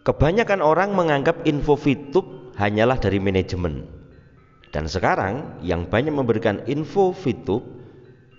Kebanyakan orang menganggap info VTube hanyalah dari manajemen. Dan sekarang yang banyak memberikan info VTube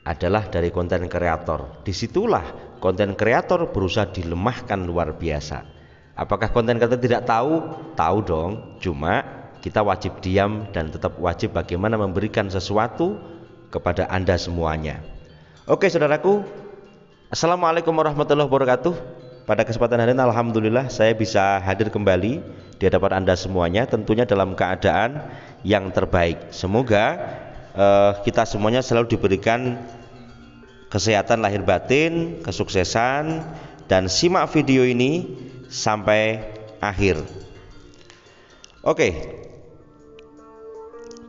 adalah dari konten kreator. Disitulah konten kreator berusaha dilemahkan luar biasa. Apakah konten kreator tidak tahu? Tahu dong. Cuma kita wajib diam dan tetap wajib bagaimana memberikan sesuatu kepada Anda semuanya. Oke saudaraku, Assalamualaikum warahmatullahi wabarakatuh. Pada kesempatan hari ini alhamdulillah saya bisa hadir kembali di hadapan Anda semuanya, tentunya dalam keadaan yang terbaik. Semoga kita semuanya selalu diberikan kesehatan lahir batin, kesuksesan, dan simak video ini sampai akhir. Oke.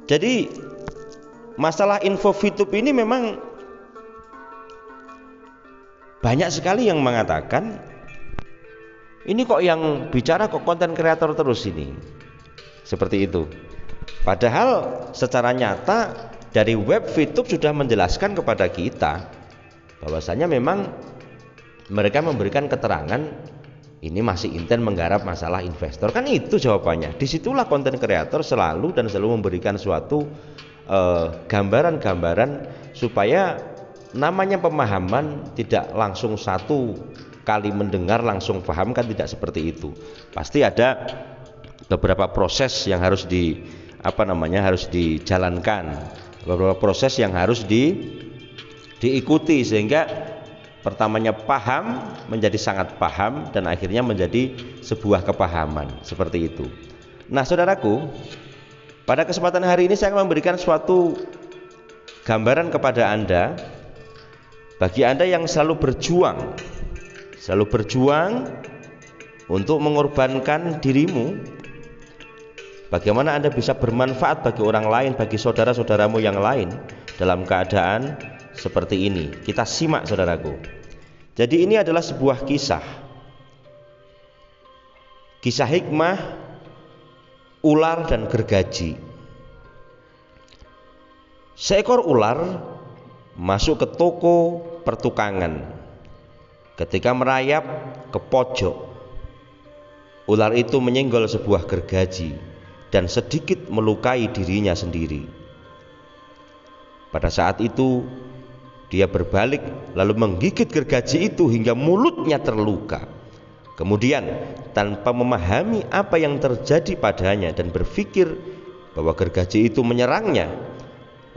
Jadi masalah info VTube ini memang banyak sekali yang mengatakan, ini kok yang bicara kok konten kreator terus ini, seperti itu. Padahal secara nyata dari web VTube sudah menjelaskan kepada kita bahwasanya memang mereka memberikan keterangan ini masih intent menggarap masalah investor. Kan itu jawabannya. Disitulah konten kreator selalu memberikan suatu gambaran-gambaran supaya namanya pemahaman tidak langsung satu kali mendengar langsung paham, kan tidak seperti itu. Pasti ada beberapa proses yang harus harus dijalankan, beberapa proses yang harus diikuti sehingga pertamanya paham menjadi sangat paham dan akhirnya menjadi sebuah kepahaman, seperti itu. Nah, saudaraku, pada kesempatan hari ini saya akan memberikan suatu gambaran kepada Anda, bagi Anda yang selalu berjuang untuk mengorbankan dirimu, bagaimana Anda bisa bermanfaat bagi orang lain, bagi saudara-saudaramu yang lain dalam keadaan seperti ini. Kita simak saudaraku. Jadi ini adalah sebuah kisah hikmah ular dan gergaji. Seekor ular masuk ke toko pertukangan. Ketika merayap ke pojok, ular itu menyenggol sebuah gergaji dan sedikit melukai dirinya sendiri. Pada saat itu dia berbalik lalu menggigit gergaji itu hingga mulutnya terluka. Kemudian tanpa memahami apa yang terjadi padanya dan berpikir bahwa gergaji itu menyerangnya,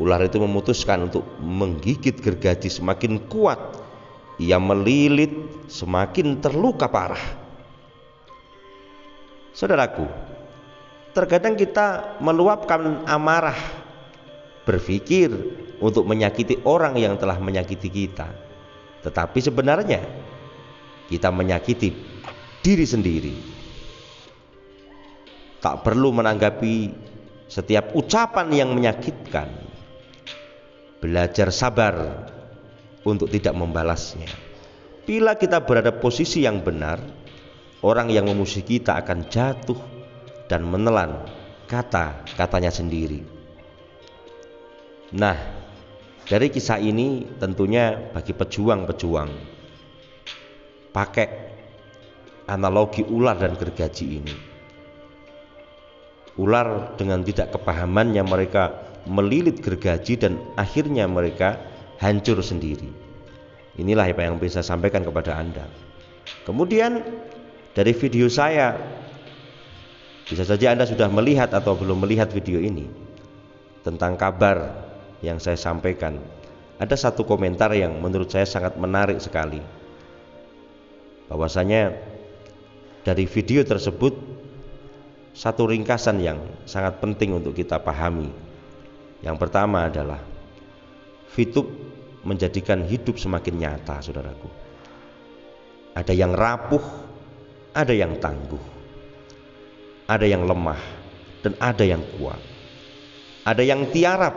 ular itu memutuskan untuk menggigit gergaji semakin kuat. Ia melilit, semakin terluka parah. Saudaraku, terkadang kita meluapkan amarah, berpikir untuk menyakiti orang yang telah menyakiti kita, tetapi sebenarnya kita menyakiti diri sendiri. Tak perlu menanggapi setiap ucapan yang menyakitkan. Belajar sabar untuk tidak membalasnya. Bila kita berada posisi yang benar, orang yang memusuhi kita akan jatuh dan menelan kata-katanya sendiri. Nah, dari kisah ini tentunya bagi pejuang-pejuang, pakai analogi ular dan gergaji ini. Ular dengan tidak kepahamannya mereka melilit gergaji dan akhirnya mereka hancur sendiri. Inilah apa yang bisa saya sampaikan kepada Anda. Kemudian dari video saya, bisa saja Anda sudah melihat atau belum melihat video ini, tentang kabar yang saya sampaikan. Ada satu komentar yang menurut saya sangat menarik sekali, bahwasanya dari video tersebut satu ringkasan yang sangat penting untuk kita pahami. Yang pertama adalah VTube menjadikan hidup semakin nyata, saudaraku. Ada yang rapuh, ada yang tangguh, ada yang lemah, dan ada yang kuat. Ada yang tiarap,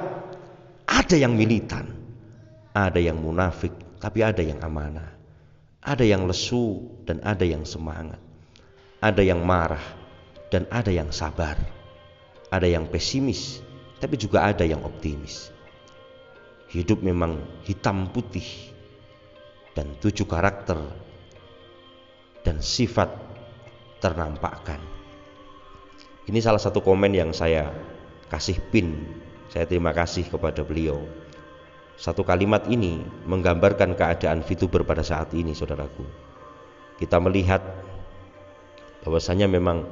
ada yang militan, ada yang munafik, tapi ada yang amanah. Ada yang lesu dan ada yang semangat. Ada yang marah dan ada yang sabar. Ada yang pesimis, tapi juga ada yang optimis. Hidup memang hitam putih dan 7 karakter dan sifat ternampakkan. Ini salah satu komen yang saya kasih pin. Saya terima kasih kepada beliau. Satu kalimat ini menggambarkan keadaan VTuber pada saat ini, saudaraku. Kita melihat bahwasanya memang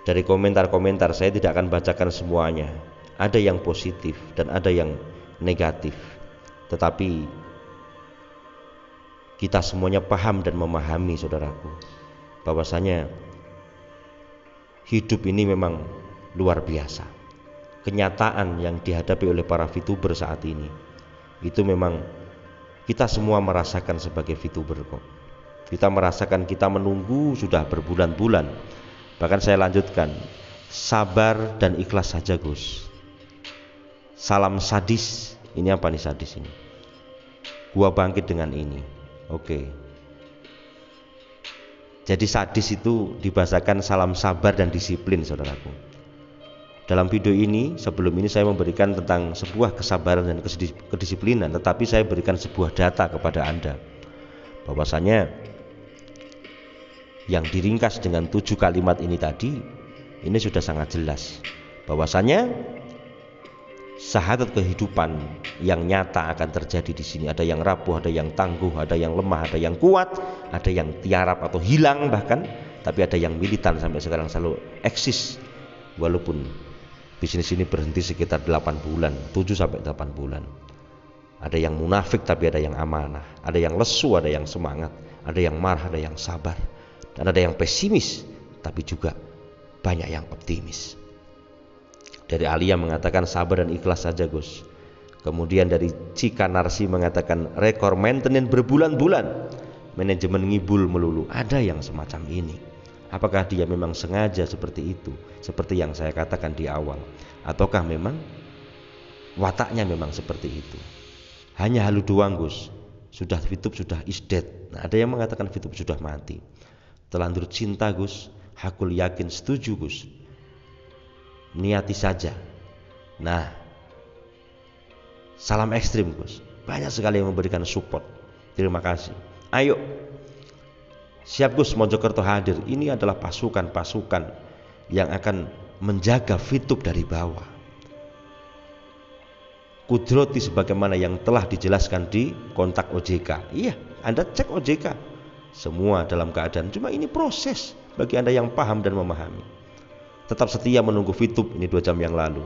dari komentar-komentar, saya tidak akan bacakan semuanya. Ada yang positif dan ada yang negatif. Tetapi kita semuanya paham dan memahami, saudaraku, bahwasanya hidup ini memang luar biasa. Kenyataan yang dihadapi oleh para VTuber saat ini, itu memang kita semua merasakan sebagai VTuber kok. Kita merasakan, kita menunggu sudah berbulan-bulan. Bahkan saya lanjutkan, sabar dan ikhlas saja Gus. Salam sadis. Ini apa nih sadis ini? Gua bangkit dengan ini. Oke. Jadi sadis itu dibahasakan salam sabar dan disiplin, saudaraku. Dalam video ini, sebelum ini saya memberikan tentang sebuah kesabaran dan kedisiplinan, tetapi saya berikan sebuah data kepada Anda, bahwasanya yang diringkas dengan 7 kalimat ini tadi, ini sudah sangat jelas bahwasanya syahadat kehidupan yang nyata akan terjadi di sini. Ada yang rapuh, ada yang tangguh, ada yang lemah, ada yang kuat, ada yang tiarap atau hilang bahkan, tapi ada yang militan sampai sekarang selalu eksis walaupun bisnis ini berhenti sekitar 8 bulan, 7 sampai 8 bulan. Ada yang munafik tapi ada yang amanah, ada yang lesu, ada yang semangat, ada yang marah, ada yang sabar, dan ada yang pesimis tapi juga banyak yang optimis. Dari Alia mengatakan sabar dan ikhlas saja Gus. Kemudian dari Cika Narsi mengatakan rekor maintenance berbulan-bulan, manajemen ngibul melulu. Ada yang semacam ini. Apakah dia memang sengaja seperti itu, seperti yang saya katakan di awal, ataukah memang wataknya memang seperti itu? Hanya halu doang Gus. Sudah VTube sudah is dead. Nah, ada yang mengatakan VTube sudah mati. Telanjur cinta Gus, hakul yakin setuju Gus. Niati saja. Nah, salam ekstrim Gus. Banyak sekali yang memberikan support. Terima kasih. Ayo. Siap Gus, Mojokerto hadir. Ini adalah pasukan-pasukan yang akan menjaga VTube dari bawah. Kudroti sebagaimana yang telah dijelaskan di kontak OJK. Iya, Anda cek OJK. Semua dalam keadaan. Cuma ini proses bagi Anda yang paham dan memahami. Tetap setia menunggu VTube ini 2 jam yang lalu.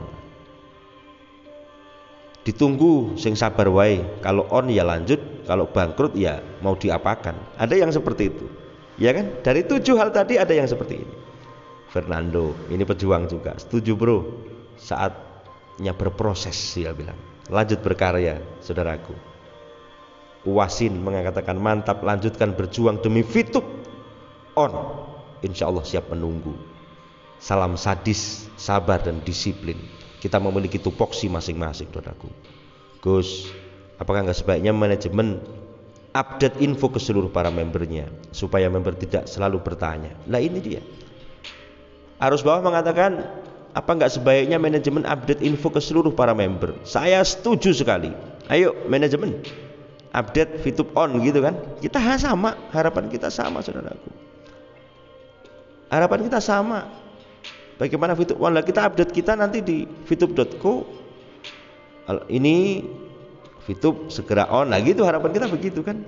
Ditunggu sing sabar wae. Kalau on ya lanjut, kalau bangkrut ya mau diapakan. Ada yang seperti itu. Ya kan? Dari 7 hal tadi ada yang seperti ini. Fernando, ini pejuang juga. Setuju bro. Saatnya berproses, dia bilang. Lanjut berkarya, saudaraku. Uwasin mengatakan mantap, lanjutkan berjuang demi VTube. On. Insya Allah siap menunggu. Salam sadis, sabar dan disiplin. Kita memiliki tupoksi masing-masing, saudaraku. Gus, apakah nggak sebaiknya manajemen update info ke seluruh para membernya supaya member tidak selalu bertanya? Nah ini dia. Arus bawah mengatakan, apa nggak sebaiknya manajemen update info ke seluruh para member? Saya setuju sekali. Ayo manajemen update VTube on gitu kan? Kita sama, harapan kita sama, saudaraku. Harapan kita sama. Bagaimana VTube on? Kita update kita nanti di vtube.co. Ini VTube segera on. Nah gitu harapan kita begitu kan.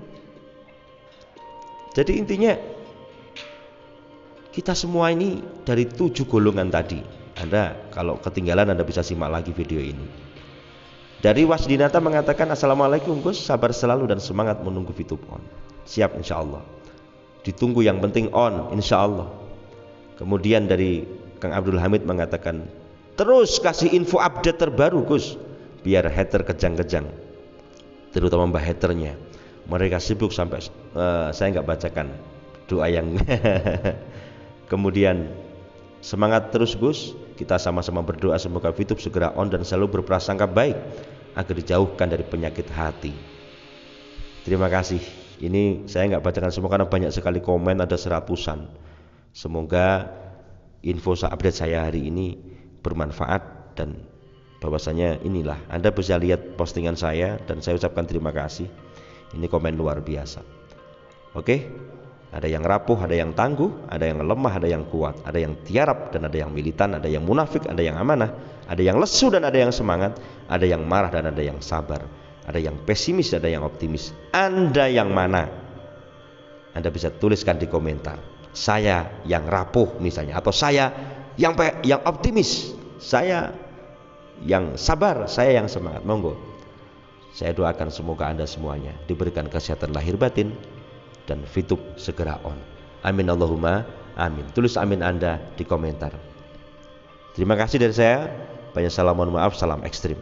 Jadi intinya kita semua ini dari 7 golongan tadi. Anda kalau ketinggalan Anda bisa simak lagi video ini. Dari Wasdinata mengatakan assalamualaikum Gus, sabar selalu dan semangat menunggu VTube on. Siap insya Allah. Ditunggu yang penting on insya Allah. Kemudian dari Kang Abdul Hamid mengatakan terus kasih info update terbaru Gus, biar hater kejang-kejang, terutama mbak haternya. Mereka sibuk sampai saya nggak bacakan doa yang kemudian semangat terus Gus, kita sama-sama berdoa semoga VTube segera on dan selalu berprasangka baik agar dijauhkan dari penyakit hati. Terima kasih. Ini saya nggak bacakan semua karena banyak sekali komen, ada 100-an. Semoga info update saya hari ini bermanfaat dan bahwasanya inilah Anda bisa lihat postingan saya dan saya ucapkan terima kasih. Ini komen luar biasa. Oke, Ada yang rapuh, ada yang tangguh, ada yang lemah, ada yang kuat, ada yang tiarap dan ada yang militan, ada yang munafik, ada yang amanah, ada yang lesu dan ada yang semangat, ada yang marah dan ada yang sabar, ada yang pesimis, ada yang optimis. Anda yang mana? Anda bisa tuliskan di komentar. Saya yang rapuh misalnya, atau saya yang optimis, saya yang sabar, saya yang semangat. Monggo. Saya doakan semoga Anda semuanya diberikan kesehatan lahir batin dan fitup segera on. Amin Allahumma amin. Tulis amin Anda di komentar. Terima kasih dari saya. Banyak salam, mohon maaf, salam ekstrim.